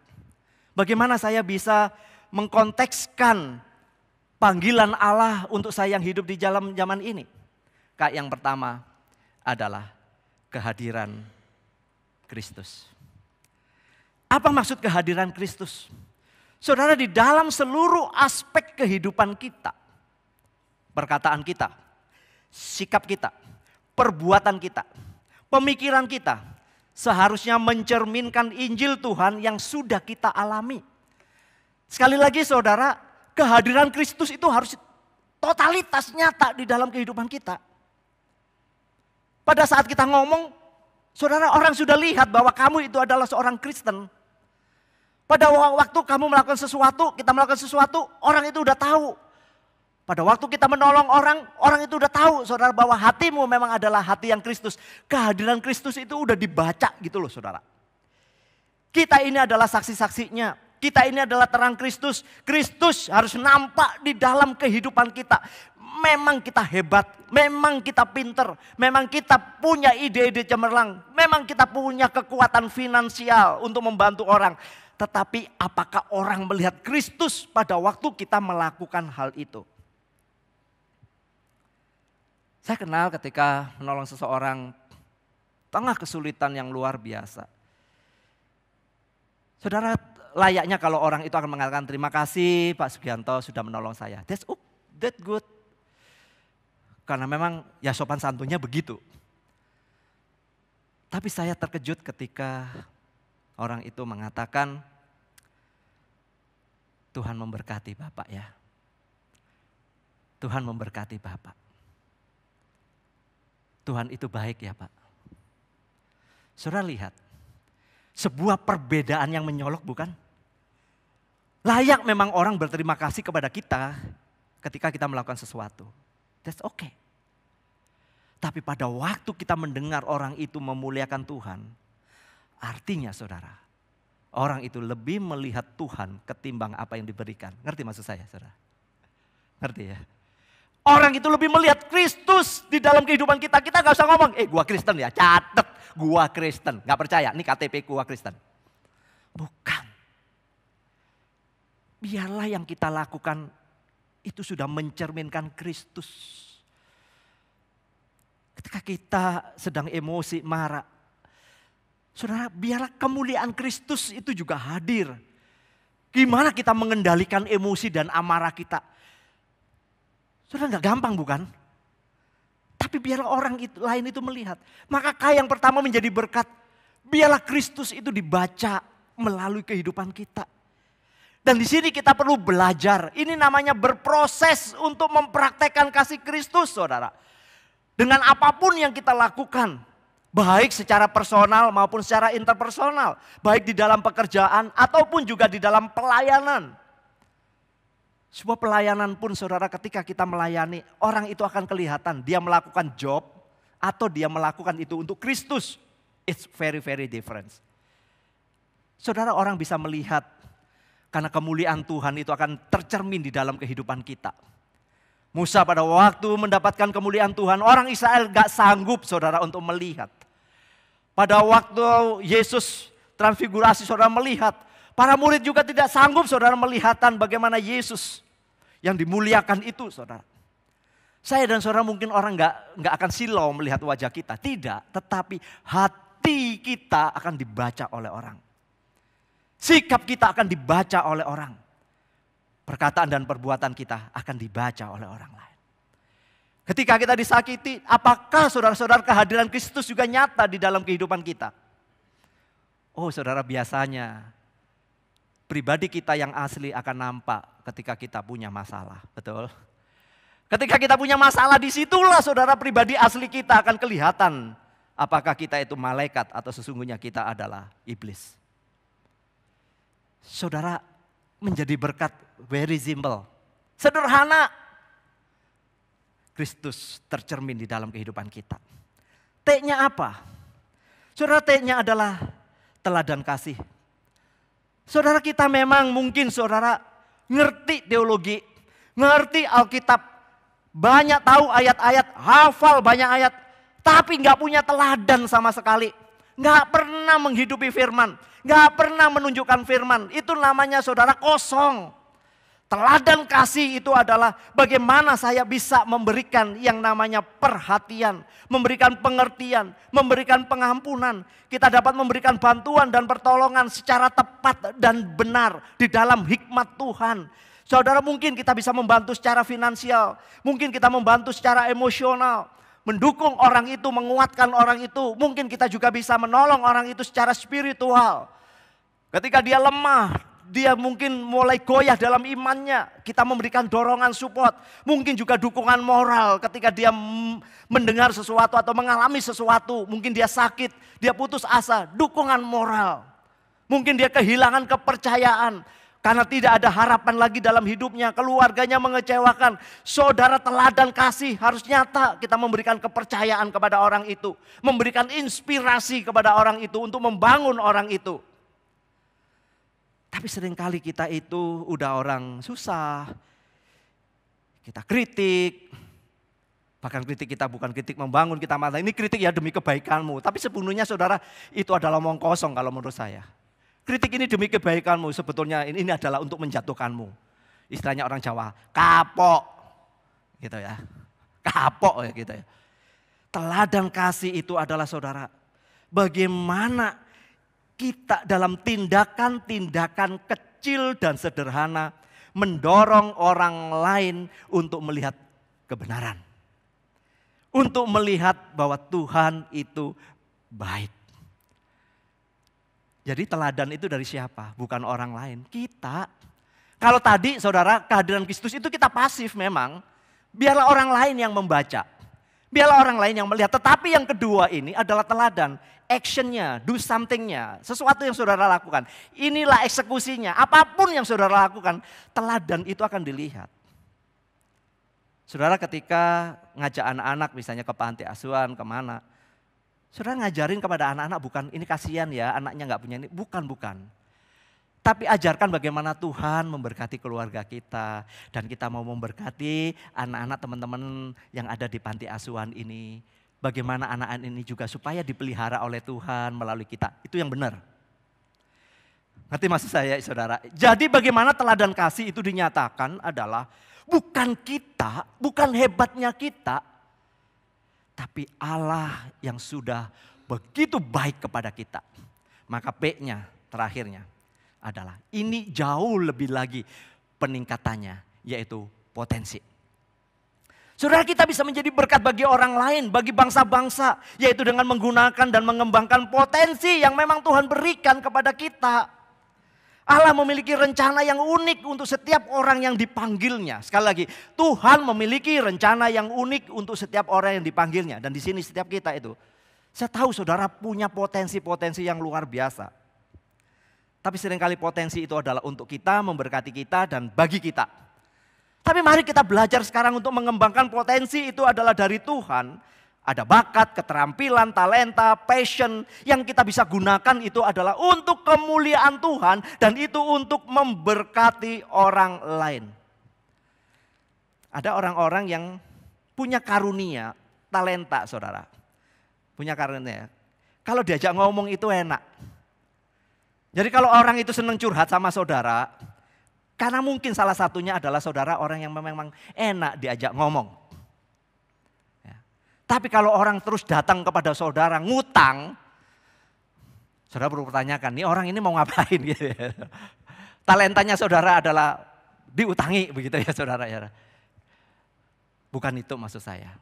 Bagaimana saya bisa mengkontekskan panggilan Allah untuk saya yang hidup di dalam zaman ini? K yang pertama adalah kehadiran Kristus. Apa maksud kehadiran Kristus? Saudara, di dalam seluruh aspek kehidupan kita, perkataan kita, sikap kita, perbuatan kita, pemikiran kita, seharusnya mencerminkan Injil Tuhan yang sudah kita alami. Sekali lagi saudara, kehadiran Kristus itu harus totalitas nyata di dalam kehidupan kita. Pada saat kita ngomong, saudara, orang sudah lihat bahwa kamu itu adalah seorang Kristen. Pada waktu kamu melakukan sesuatu, kita melakukan sesuatu, orang itu udah tahu. Pada waktu kita menolong orang, orang itu udah tahu saudara bahwa hatimu memang adalah hati yang Kristus. Kehadiran Kristus itu udah dibaca gitu loh saudara. Kita ini adalah saksi-saksinya. Kita ini adalah terang Kristus. Kristus harus nampak di dalam kehidupan kita. Memang kita hebat, memang kita pinter, memang kita punya ide-ide cemerlang. Memang kita punya kekuatan finansial untuk membantu orang. Tetapi apakah orang melihat Kristus pada waktu kita melakukan hal itu? Saya kenal ketika menolong seseorang tengah kesulitan yang luar biasa. Saudara, layaknya kalau orang itu akan mengatakan terima kasih Pak Sugianto sudah menolong saya. That's good. Karena memang ya sopan santunnya begitu. Tapi saya terkejut ketika orang itu mengatakan, Tuhan memberkati Bapak ya. Tuhan memberkati Bapak. Tuhan itu baik ya Pak. Saudara lihat, sebuah perbedaan yang menyolok bukan? Layak memang orang berterima kasih kepada kita ketika kita melakukan sesuatu. That's okay. Tapi pada waktu kita mendengar orang itu memuliakan Tuhan, artinya saudara, orang itu lebih melihat Tuhan ketimbang apa yang diberikan. Ngerti maksud saya saudara? Ngerti ya? Orang itu lebih melihat Kristus di dalam kehidupan kita. Kita gak usah ngomong, gua Kristen ya, catet gua Kristen. Gak percaya, ini KTP gua Kristen. Bukan. Biarlah yang kita lakukan itu sudah mencerminkan Kristus. Ketika kita sedang emosi, marah. Saudara, biarlah kemuliaan Kristus itu juga hadir. Gimana kita mengendalikan emosi dan amarah kita? Saudara, gak gampang bukan? Tapi biarlah orang lain itu melihat. Maka yang pertama menjadi berkat. Biarlah Kristus itu dibaca melalui kehidupan kita. Dan di sini kita perlu belajar. Ini namanya berproses untuk mempraktekkan kasih Kristus, saudara. Dengan apapun yang kita lakukan. Baik secara personal maupun secara interpersonal. Baik di dalam pekerjaan ataupun juga di dalam pelayanan. Sebuah pelayanan pun saudara ketika kita melayani. Orang itu akan kelihatan dia melakukan job atau dia melakukan itu untuk Kristus. It's very very different. Saudara, orang bisa melihat. Karena kemuliaan Tuhan itu akan tercermin di dalam kehidupan kita. Musa pada waktu mendapatkan kemuliaan Tuhan, orang Israel gak sanggup saudara untuk melihat. Pada waktu Yesus transfigurasi saudara melihat, para murid juga tidak sanggup saudara melihatan bagaimana Yesus yang dimuliakan itu saudara. Saya dan saudara mungkin orang gak akan silau melihat wajah kita, tidak. Tetapi hati kita akan dibaca oleh orang. Sikap kita akan dibaca oleh orang. Perkataan dan perbuatan kita akan dibaca oleh orang lain. Ketika kita disakiti, apakah saudara-saudara kehadiran Kristus juga nyata di dalam kehidupan kita? Oh saudara, biasanya pribadi kita yang asli akan nampak ketika kita punya masalah, betul? Ketika kita punya masalah, disitulah saudara pribadi asli kita akan kelihatan. Apakah kita itu malaikat atau sesungguhnya kita adalah iblis. Saudara, menjadi berkat very simple, sederhana. Kristus tercermin di dalam kehidupan kita. T-nya apa? Saudara, T-nya adalah teladan kasih. Saudara, kita memang mungkin saudara ngerti teologi, ngerti Alkitab, banyak tahu ayat-ayat, hafal banyak ayat, tapi nggak punya teladan sama sekali. Nggak pernah menghidupi firman, nggak pernah menunjukkan firman. Itu namanya saudara kosong. Teladan kasih itu adalah bagaimana saya bisa memberikan yang namanya perhatian, memberikan pengertian, memberikan pengampunan. Kita dapat memberikan bantuan dan pertolongan secara tepat dan benar di dalam hikmat Tuhan. Saudara, mungkin kita bisa membantu secara finansial, mungkin kita membantu secara emosional, mendukung orang itu, menguatkan orang itu. Mungkin kita juga bisa menolong orang itu secara spiritual. Ketika dia lemah, dia mungkin mulai goyah dalam imannya, kita memberikan dorongan support. Mungkin juga dukungan moral ketika dia mendengar sesuatu atau mengalami sesuatu. Mungkin dia sakit, dia putus asa, dukungan moral. Mungkin dia kehilangan kepercayaan karena tidak ada harapan lagi dalam hidupnya, keluarganya mengecewakan. Saudara, teladan kasih harus nyata, kita memberikan kepercayaan kepada orang itu, memberikan inspirasi kepada orang itu untuk membangun orang itu. Tapi seringkali kita itu udah orang susah, kita kritik, bahkan kritik kita bukan kritik membangun, kita malah ini kritik ya demi kebaikanmu. Tapi sepenuhnya saudara, itu adalah omong kosong kalau menurut saya. Kritik ini demi kebaikanmu, sebetulnya ini adalah untuk menjatuhkanmu. Istilahnya orang Jawa, kapok. Gitu ya. Kapok ya gitu ya. Teladan kasih itu adalah saudara, bagaimana kita dalam tindakan-tindakan kecil dan sederhana mendorong orang lain untuk melihat kebenaran. Untuk melihat bahwa Tuhan itu baik. Jadi teladan itu dari siapa? Bukan orang lain, kita. Kalau tadi saudara kehadiran Kristus itu kita pasif memang. Biarlah orang lain yang membaca. Biarlah orang lain yang melihat. Tetapi yang kedua ini adalah teladan. Actionnya, do somethingnya. Sesuatu yang saudara lakukan. Inilah eksekusinya. Apapun yang saudara lakukan, teladan itu akan dilihat. Saudara ketika ngajak anak-anak misalnya ke panti asuhan, kemana. Saudara ngajarin kepada anak-anak bukan ini kasihan ya anaknya nggak punya ini. Bukan. Tapi ajarkan bagaimana Tuhan memberkati keluarga kita. Dan kita mau memberkati anak-anak teman-teman yang ada di panti asuhan ini. Bagaimana anak-anak ini juga supaya dipelihara oleh Tuhan melalui kita. Itu yang benar. Ngerti maksud saya saudara? Jadi bagaimana teladan kasih itu dinyatakan adalah bukan kita, bukan hebatnya kita. Tapi Allah yang sudah begitu baik kepada kita. Maka P-nya terakhirnya adalah ini jauh lebih lagi peningkatannya, yaitu potensi. Saudara, kita bisa menjadi berkat bagi orang lain, bagi bangsa-bangsa, yaitu dengan menggunakan dan mengembangkan potensi yang memang Tuhan berikan kepada kita. Allah memiliki rencana yang unik untuk setiap orang yang dipanggilnya. Sekali lagi, Tuhan memiliki rencana yang unik untuk setiap orang yang dipanggilnya. Dan di sini setiap kita itu, saya tahu saudara punya potensi-potensi yang luar biasa. Tapi seringkali potensi itu adalah untuk kita, memberkati kita dan bagi kita. Tapi mari kita belajar sekarang untuk mengembangkan potensi itu adalah dari Tuhan. Ada bakat, keterampilan, talenta, passion yang kita bisa gunakan itu adalah untuk kemuliaan Tuhan dan itu untuk memberkati orang lain. Ada orang-orang yang punya karunia, talenta saudara. Punya karunia. Kalau diajak ngomong itu enak. Jadi kalau orang itu senang curhat sama saudara, karena mungkin salah satunya adalah saudara orang yang memang enak diajak ngomong. Tapi kalau orang terus datang kepada saudara ngutang, saudara perlu pertanyakan, nih orang ini mau ngapain gitu ya. Talentanya saudara adalah diutangi begitu ya saudara ya. Bukan itu maksud saya.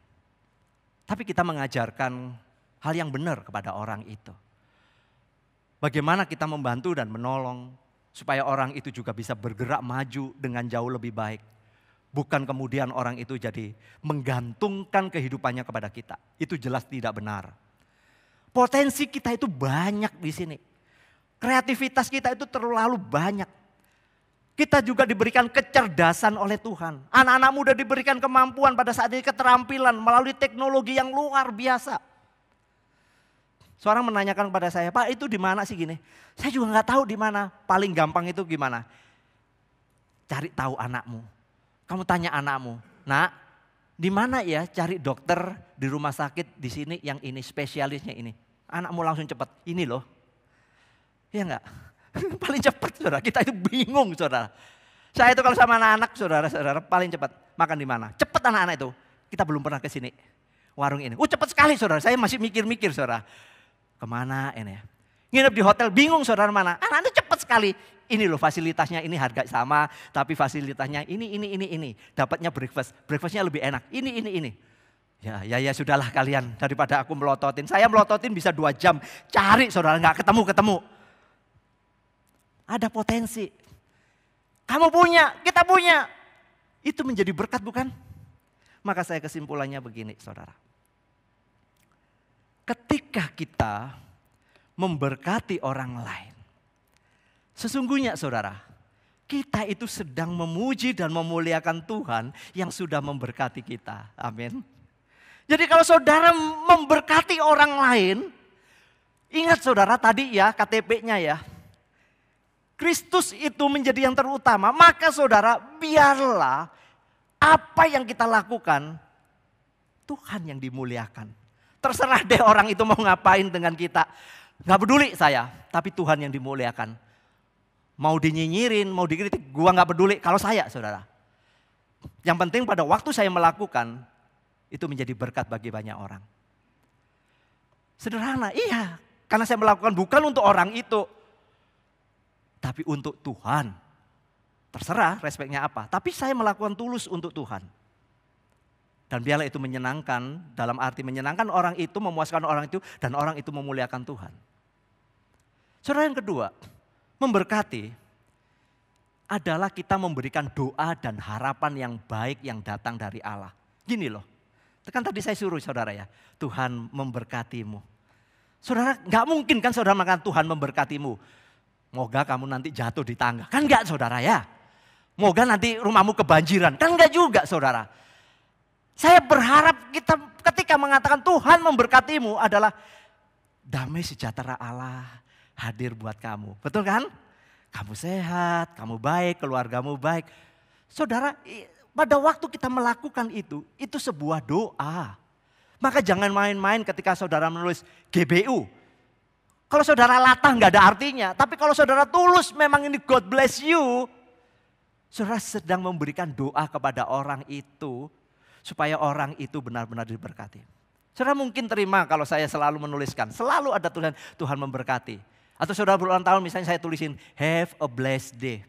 Tapi kita mengajarkan hal yang benar kepada orang itu. Bagaimana kita membantu dan menolong supaya orang itu juga bisa bergerak maju dengan jauh lebih baik. Bukan kemudian orang itu jadi menggantungkan kehidupannya kepada kita. Itu jelas tidak benar. Potensi kita itu banyak di sini. Kreativitas kita itu terlalu banyak. Kita juga diberikan kecerdasan oleh Tuhan. Anak-anak muda diberikan kemampuan pada saat ini, keterampilan melalui teknologi yang luar biasa. Seorang menanyakan kepada saya, Pak itu di mana sih gini? Saya juga nggak tahu di mana. Paling gampang itu gimana? Cari tahu anakmu. Kamu tanya anakmu, Nak, di mana ya cari dokter di rumah sakit di sini yang ini spesialisnya ini. Anakmu langsung cepat, ini loh. Iya enggak? Paling cepat saudara, kita itu bingung saudara. Saya itu kalau sama anak-anak saudara-saudara paling cepat. Makan di mana? Cepat anak-anak itu. Kita belum pernah ke sini. Warung ini. Cepat sekali saudara, saya masih mikir-mikir saudara. Kemana ini ya? Nginep di hotel bingung saudara mana? Anak-anak cepat sekali. Ini loh fasilitasnya, ini harga sama. Tapi fasilitasnya ini. Dapatnya breakfast. Breakfastnya lebih enak. Ini. Ya sudahlah kalian. Daripada aku melototin. Saya melototin bisa 2 jam. Cari saudara, nggak ketemu. Ada potensi. Kamu punya, kita punya. Itu menjadi berkat bukan? Maka saya kesimpulannya begini saudara. Ketika kita memberkati orang lain. Sesungguhnya saudara, kita itu sedang memuji dan memuliakan Tuhan yang sudah memberkati kita. Amin. Jadi kalau saudara memberkati orang lain, ingat saudara tadi ya KTP-nya ya. Kristus itu menjadi yang terutama, maka saudara biarlah apa yang kita lakukan Tuhan yang dimuliakan. Terserah deh orang itu mau ngapain dengan kita. Gak peduli saya, tapi Tuhan yang dimuliakan. Mau dinyinyirin, mau dikritik, gua gak peduli kalau saya saudara. Yang penting pada waktu saya melakukan, itu menjadi berkat bagi banyak orang. Sederhana, iya. Karena saya melakukan bukan untuk orang itu. Tapi untuk Tuhan. Terserah respeknya apa. Tapi saya melakukan tulus untuk Tuhan. Dan biarlah itu menyenangkan. Dalam arti menyenangkan orang itu, memuaskan orang itu. Dan orang itu memuliakan Tuhan. Saudara yang kedua. Memberkati. Adalah kita memberikan doa dan harapan yang baik yang datang dari Allah. Gini loh. Kan tadi saya suruh saudara ya. Tuhan memberkatimu. Saudara gak mungkin kan saudara mengatakan Tuhan memberkatimu. Moga kamu nanti jatuh di tangga. Kan enggak saudara ya. Moga nanti rumahmu kebanjiran. Kan enggak juga saudara. Saya berharap kita ketika mengatakan Tuhan memberkatimu adalah damai sejahtera Allah hadir buat kamu. Betul kan? Kamu sehat, kamu baik, keluargamu baik. Saudara, pada waktu kita melakukan itu sebuah doa. Maka jangan main-main ketika saudara menulis GBU. Kalau saudara latah nggak ada artinya. Tapi kalau saudara tulus memang ini God bless you. Saudara sedang memberikan doa kepada orang itu. Supaya orang itu benar-benar diberkati. Saudara mungkin terima kalau saya selalu menuliskan. Selalu ada tulisan Tuhan memberkati. Atau saudara berulang tahun misalnya saya tulisin have a blessed day.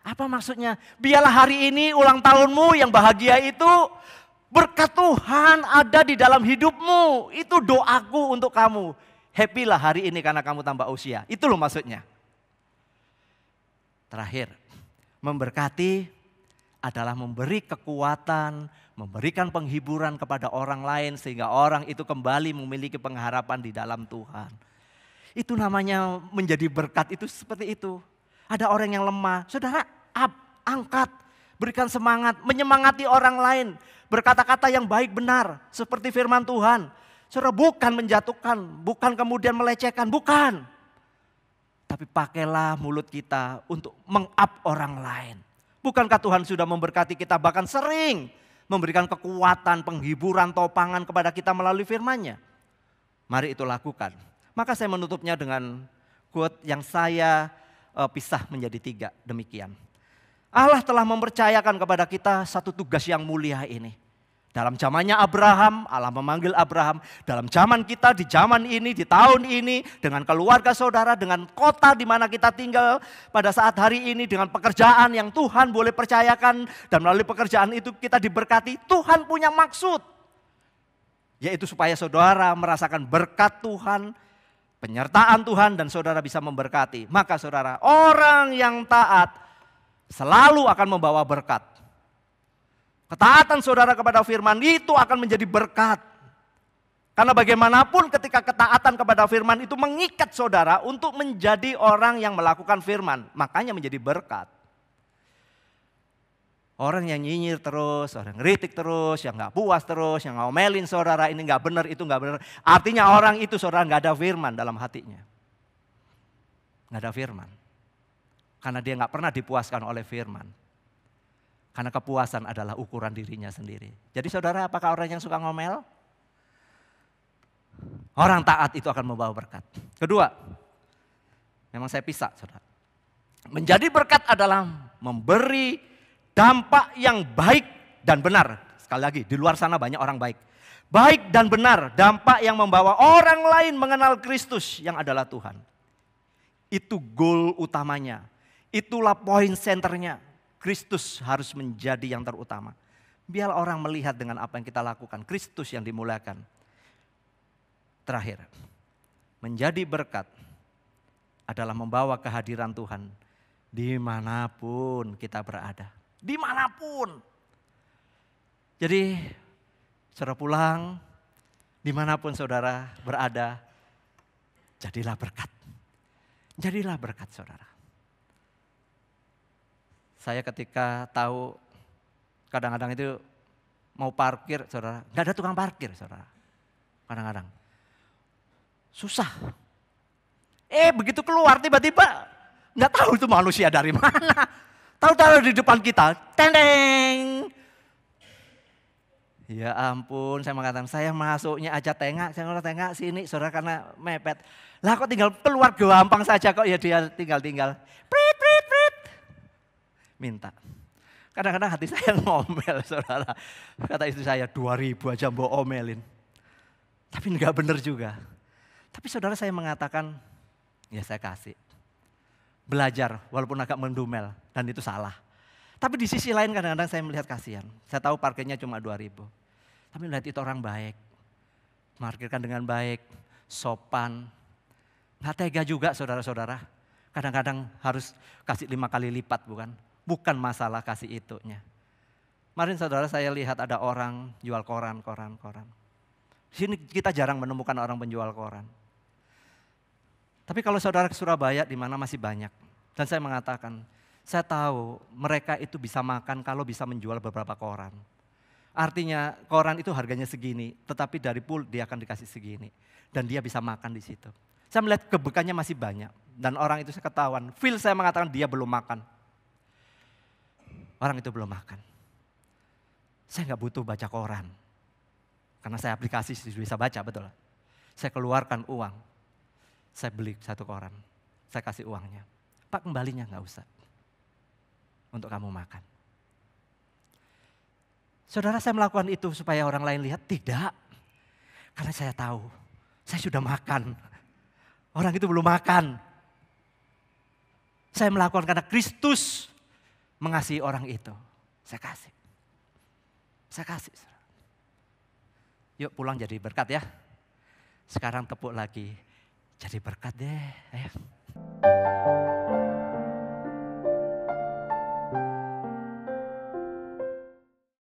Apa maksudnya? Biarlah hari ini ulang tahunmu yang bahagia itu. Berkat Tuhan ada di dalam hidupmu. Itu doaku untuk kamu. Happy lah hari ini karena kamu tambah usia. Itu loh maksudnya. Terakhir, memberkati adalah memberi kekuatan, memberikan penghiburan kepada orang lain sehingga orang itu kembali memiliki pengharapan di dalam Tuhan. Itu namanya menjadi berkat itu seperti itu. Ada orang yang lemah, saudara angkat, berikan semangat, menyemangati orang lain. Berkata-kata yang baik benar seperti firman Tuhan. Saudara bukan menjatuhkan, bukan kemudian melecehkan, bukan. Tapi pakailah mulut kita untuk meng-up orang lain. Bukankah Tuhan sudah memberkati kita bahkan sering memberikan kekuatan, penghiburan, topangan kepada kita melalui firman-Nya. Mari itu lakukan. Maka saya menutupnya dengan quote yang saya pisah menjadi 3 demikian. Allah telah mempercayakan kepada kita satu tugas yang mulia ini. Dalam zamannya Abraham, Allah memanggil Abraham. Dalam zaman kita, di zaman ini, di tahun ini, dengan keluarga saudara, dengan kota di mana kita tinggal pada saat hari ini, dengan pekerjaan yang Tuhan boleh percayakan, dan melalui pekerjaan itu kita diberkati. Tuhan punya maksud, yaitu supaya saudara merasakan berkat Tuhan, penyertaan Tuhan dan saudara bisa memberkati. Maka saudara, orang yang taat selalu akan membawa berkat. Ketaatan saudara kepada firman itu akan menjadi berkat. Karena bagaimanapun ketika ketaatan kepada firman itu mengikat saudara untuk menjadi orang yang melakukan firman. Makanya menjadi berkat. Orang yang nyinyir terus, orang ngeritik terus, yang gak puas terus, yang ngomelin saudara, ini gak benar, itu gak benar. Artinya orang itu saudara gak ada firman dalam hatinya. Gak ada firman. Karena dia gak pernah dipuaskan oleh firman. Karena kepuasan adalah ukuran dirinya sendiri. Jadi saudara, apakah orang yang suka ngomel? Orang taat itu akan membawa berkat. Kedua, memang saya pisah saudara. Menjadi berkat adalah memberi dampak yang baik dan benar. Sekali lagi, di luar sana banyak orang baik. Baik dan benar, dampak yang membawa orang lain mengenal Kristus yang adalah Tuhan. Itu goal utamanya. Itulah poin senternya. Kristus harus menjadi yang terutama. Biar orang melihat dengan apa yang kita lakukan. Kristus yang dimuliakan. Terakhir, menjadi berkat adalah membawa kehadiran Tuhan dimanapun kita berada. Dimanapun. Jadi saudara pulang, dimanapun saudara berada, jadilah berkat. Jadilah berkat saudara. Saya ketika tahu kadang-kadang itu mau parkir saudara, gak ada tukang parkir saudara. Kadang-kadang susah. Begitu keluar tiba-tiba gak tahu itu manusia dari mana. Tahu-tahu di depan kita, tendeng. Ya ampun, saya mengatakan saya masuknya aja tengah, saya tengah sini saudara karena mepet. Lah kok tinggal keluar gampang saja kok ya dia tinggal. Prit, prit, prit. Minta. Kadang-kadang hati saya ngomel saudara. Kata istri saya 2.000 aja mbok omelin. Tapi enggak benar juga. Tapi saudara saya mengatakan, ya saya kasih. Belajar walaupun agak mendumel dan itu salah. Tapi di sisi lain kadang-kadang saya melihat kasihan. Saya tahu parkirnya cuma 2.000. Tapi melihat itu orang baik. Parkirkan dengan baik, sopan. Gak tega juga saudara-saudara. Kadang-kadang harus kasih 5 kali lipat bukan? Bukan masalah kasih itunya. Kemarin saudara saya lihat ada orang jual koran. Di sini kita jarang menemukan orang penjual koran. Tapi kalau saudara ke Surabaya di mana masih banyak. Dan saya mengatakan, saya tahu mereka itu bisa makan kalau bisa menjual beberapa koran. Artinya koran itu harganya segini, tetapi dari pool dia akan dikasih segini. Dan dia bisa makan di situ. Saya melihat kebekannya masih banyak. Dan orang itu saya ketahuan, feel saya mengatakan dia belum makan. Orang itu belum makan. Saya nggak butuh baca koran. Karena saya aplikasi bisa baca, betul. Saya keluarkan uang. Saya beli 1 koran, saya kasih uangnya. Pak kembalinya gak usah. Untuk kamu makan. Saudara saya melakukan itu supaya orang lain lihat? Tidak. Karena saya tahu, saya sudah makan. Orang itu belum makan. Saya melakukan karena Kristus mengasihi orang itu. Saya kasih. Saya kasih. Yuk pulang jadi berkat ya. Sekarang tepuk lagi. Jadi berkat deh. Ayo.